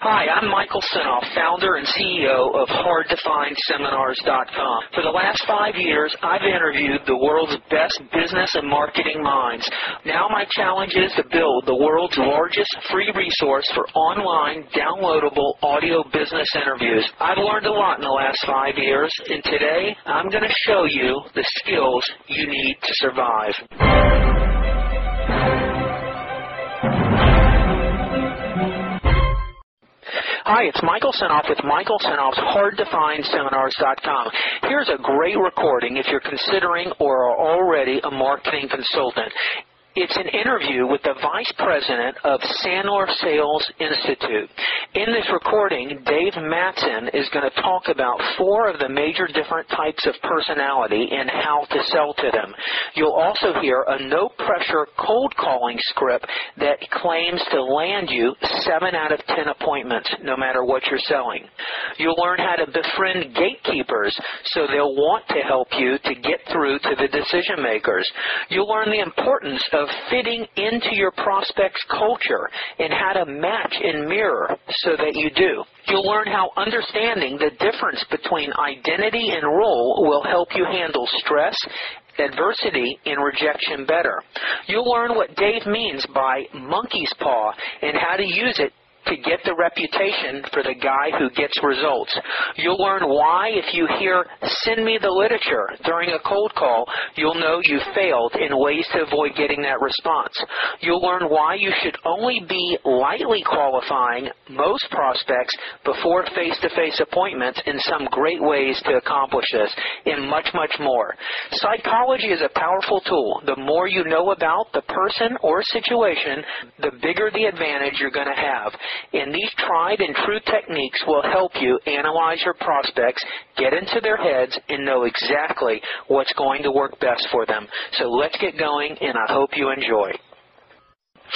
Hi, I'm Michael Sinoff, founder and CEO of HardToFindSeminars.com. For the last 5 years, I've interviewed the world's best business and marketing minds. Now my challenge is to build the world's largest free resource for online, downloadable audio business interviews. I've learned a lot in the last 5 years, and today I'm going to show you the skills you need to survive. Hi, it's Michael Sinoff with Michael Sinoff's HardToFindSeminars.com. Here's a great recording if you're considering or are already a marketing consultant. It's an interview with the Vice President of Sandler Sales Institute. In this recording, Dave Mattson is going to talk about 4 of the major different types of personality and how to sell to them. You'll also hear a no-pressure cold calling script that claims to land you 7 out of 10 appointments, no matter what you're selling. You'll learn how to befriend gatekeepers so they'll want to help you to get through to the decision makers. You'll learn the importance of fitting into your prospect's culture and how to match and mirror so that you do. You'll learn how understanding the difference between identity and role will help you handle stress, adversity, and rejection better. You'll learn what Dave means by monkey's paw and how to use it to get the reputation for the guy who gets results. You'll learn why if you hear, "Send me the literature," during a cold call, you'll know you failed and ways to avoid getting that response. You'll learn why you should only be lightly qualifying most prospects before face-to-face appointments and some great ways to accomplish this, and much, much more. Psychology is a powerful tool. The more you know about the person or situation, the bigger the advantage you're going to have. And these tried and true techniques will help you analyze your prospects, get into their heads, and know exactly what's going to work best for them. So let's get going, and I hope you enjoy.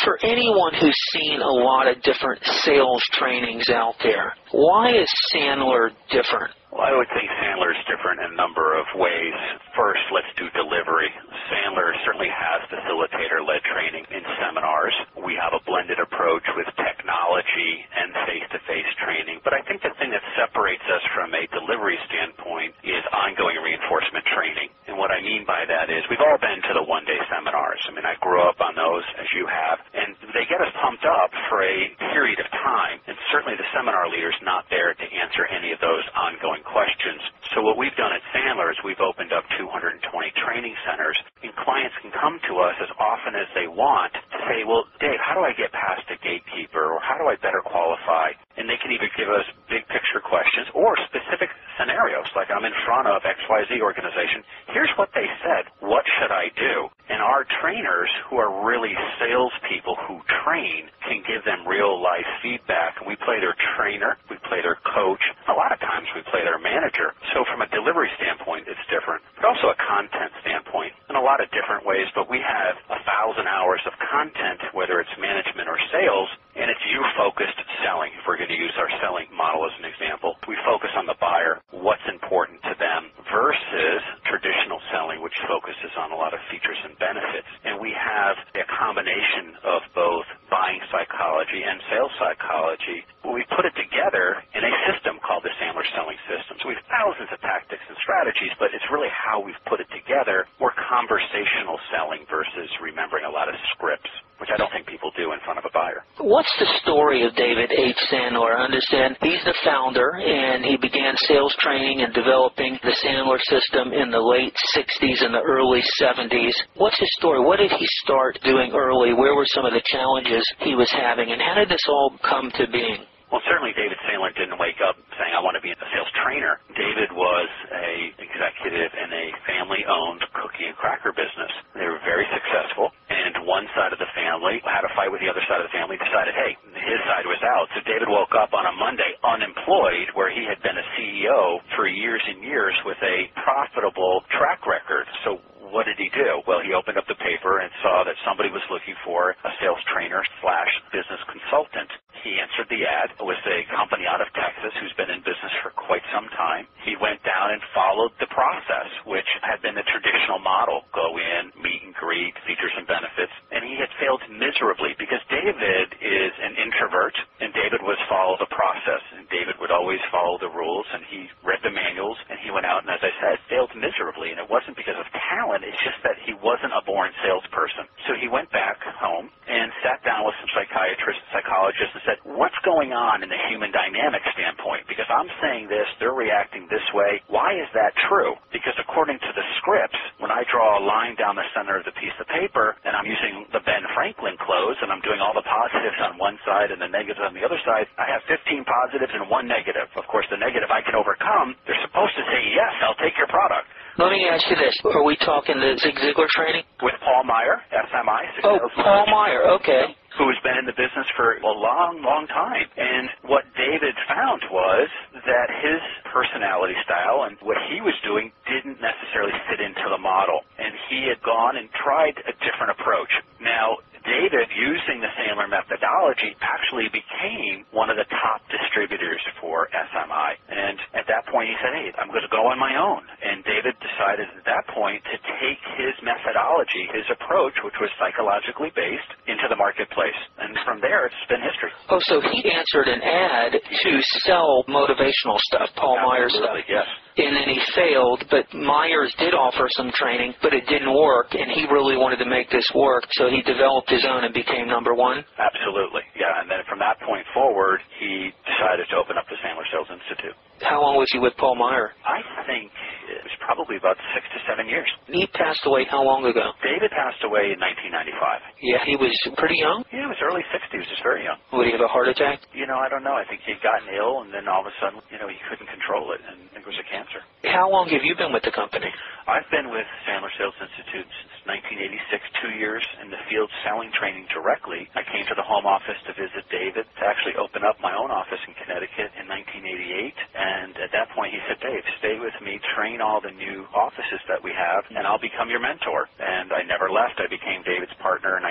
For anyone who's seen a lot of different sales trainings out there, why is Sandler different? Well, I would think Sandler is different in a number of ways. First, let's do delivery. Sandler certainly has facilitator-led training in seminars. We have a blended approach with technology and face-to-face training. But I think the thing that separates us from a delivery standpoint is ongoing reinforcement training. And what I mean by that is we've all been to the one-day seminars. I mean, I grew up on those, as you have, and they get us pumped up for a period of time. And certainly the seminar leader's not there to answer any of those ongoing questions. So what we've done at Sandler is we've opened up 220 training centers, and clients can come to us as often as they want to say, well, Dave, how do I get past a gatekeeper, or how do I better qualify? And they can either give us big picture questions or specific scenarios, like I'm in front of XYZ organization. Here's what they said. What should I do? And our trainers, who are really salespeople who train, can give them real-life feedback. And we play their trainer, we play their coach. A lot of times we play their manager. So from a delivery standpoint, it's different, but also a content standpoint in a lot of different ways. But we have 1,000 hours of content, whether it's management or sales, and it's you-focused selling. If we're going to use our selling model as an example, we focus on the buyer, what's important to them, versus traditional selling, which focuses on a lot of features and benefits. And we have a combination of both buying psychology and sales psychology. We put it together in a system called the Sandler Selling System. So we have thousands of tactics and strategies, but it's really how we've put it together. More conversational selling versus remembering a lot of scripts, which I don't think people do in front of a buyer. What's the story of David H. Sandler? I understand he's the founder, and he began sales training and developing the Sandler system in the late 60s and the early 70s. What's his story? What did he start doing early? Where were some of the challenges he was having, and how did this all come to being? Well, certainly David Sandler didn't wake up saying, I want to be a sales trainer. David was a executive in a family-owned cookie and cracker business. They were very successful, and one side of the family had a fight with the other side of the family, decided, hey, his side was out. So David woke up on a Monday unemployed, where he had been a CEO for years and years with a profitable track record. So what did he do? Well, he opened up the paper and saw that somebody was looking for a sales trainer/business consultant. He answered the ad. It was a company out of Texas who's been in business for quite some time. He went down and followed the process, which had been the traditional model. Go in, meet and greet, features and benefits. And he had failed miserably because David is an introvert, and David David was follow the process, and David would always follow the rules, and he read the manuals, and he went out and, as I said, failed miserably, and it wasn't because of talent, it's just that he wasn't a born salesperson. So he went back home and sat down with some psychiatrists, psychologists, and said, what's going on in the human dynamic standpoint? Because I'm saying this, they're reacting this way. Why is that true? Because according to the scripts, when I draw a line down the center of the piece of paper, and I'm using the Ben Franklin close, and I'm doing all the positives on one side and the negatives on the other side, I have 15 positives and 1 negative. Of course, the negative I can overcome. They're supposed to say, yes, I'll take your product. Let me ask you this. Are we talking the Zig Ziglar training? With Paul Meyer, SMI. Paul Meyer, okay. Who's been in the business for a long, long time. And what David found was that his personality style and what he was doing didn't necessarily fit into the model. And he had gone and tried a different approach. Now, David, using the Sandler methodology, actually became one of the top distributors for SMI. And at that point, he said, hey, I'm going to go on my own. And David decided at that point to take his methodology, his approach, which was psychologically based, into the marketplace. And from there, it's been history. Oh, so he answered an ad to sell motivational stuff, Paul Meyer stuff. Yes. And then he failed, but Myers did offer some training, but it didn't work, and he really wanted to make this work, so he developed his own and became number one? Absolutely, yeah. And then from that point forward, he decided to open up the Sandler Sales Institute. How long was he with Paul Meyer? I think it was probably about 6 to 7 years. He passed away how long ago? David passed away in 1995. Yeah, he was pretty young? Yeah, he was early 60s, just very young. Would he have a heart attack? I don't know. I think he'd gotten ill, and then all of a sudden, he couldn't control it, and I think it was a cancer. How long have you been with the company? I've been with Sandler Sales Institute since 1986, 2 years in the field selling training directly. I came to the home office to visit David to actually open up my own office in Connecticut in 1988, and at that point he said, Dave, stay with me, train all the new offices that we have, and I'll become your mentor. And I never left. I became David's partner in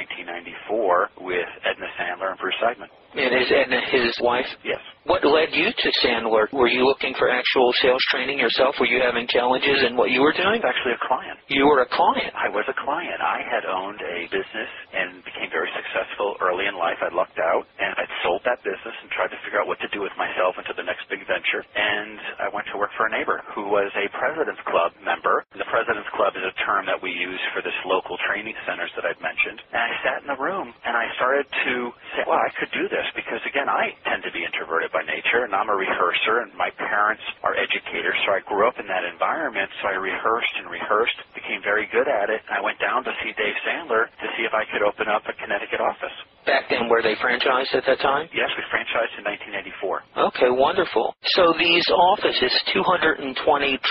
1994 with Edna Sandler and Bruce Seidman. And is Edna his wife? Yes. What led you to Sandler? Were you looking for actual sales training yourself? Were you having challenges in what you were doing? I was actually a client. You were a client? I was a client. I had owned a business and became very successful early in life. I lucked out, and I'd sold that business and tried to figure out what to do with myself into the next big venture. And I went to work for a neighbor who was a President's Club member. The President's Club is a term that we use for this local training centers that I've mentioned. And I sat in the room, and I started to say, well, I could do this because, again, I tend to be introverted by nature, and I'm a rehearser, and my parents are educators, so I grew up in that environment, so I rehearsed and rehearsed, became very good at it, and I went down to see Dave Sandler to see if I could open up a Connecticut office. Back then, were they franchised at that time? Yes, we franchised in 1994. Okay, wonderful. So these offices, 220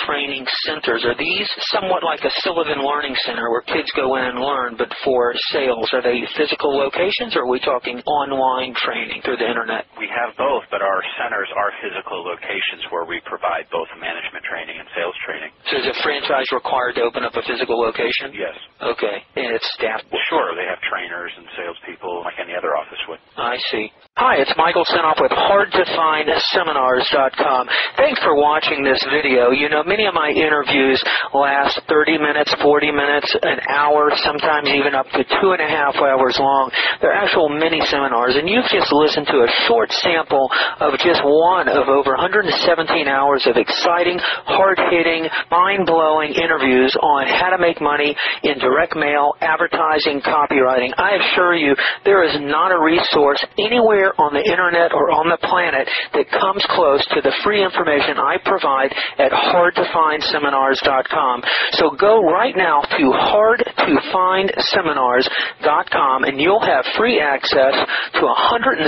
training centers, are these somewhat like a Sullivan Learning Center where kids go in and learn, but for sales? Are they physical locations, or are we talking online training through the internet? We have both, but our centers are physical locations where we provide both management training and sales training. So is a franchise required to open up a physical location? Yes. Okay, and it's staffed? Sure, they have trainers and salespeople like any other office would. I see. Hi, it's Michael Senoff with HardToFindSeminars.com. Thanks for watching this video. Many of my interviews last 30 minutes, 40 minutes, an hour, sometimes even up to 2.5 hours long. They're actual mini seminars, and you've just listened to a short sample of just one of over 117 hours of exciting, hard-hitting, mind-blowing interviews on how to make money in direct mail, advertising, copywriting. I assure you, there is not a resource anywhere on the internet or on the planet that comes close to the free information I provide at HardToFindSeminars.com. So go right now to HardToFindSeminars.com, and you'll have free access to 117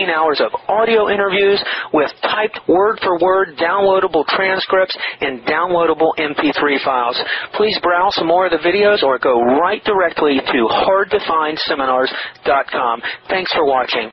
hours of audio interviews with typed word-for-word downloadable transcripts and downloadable MP3 files. Please browse some more of the videos or go right directly to HardToFindSeminars.com. Thanks for watching.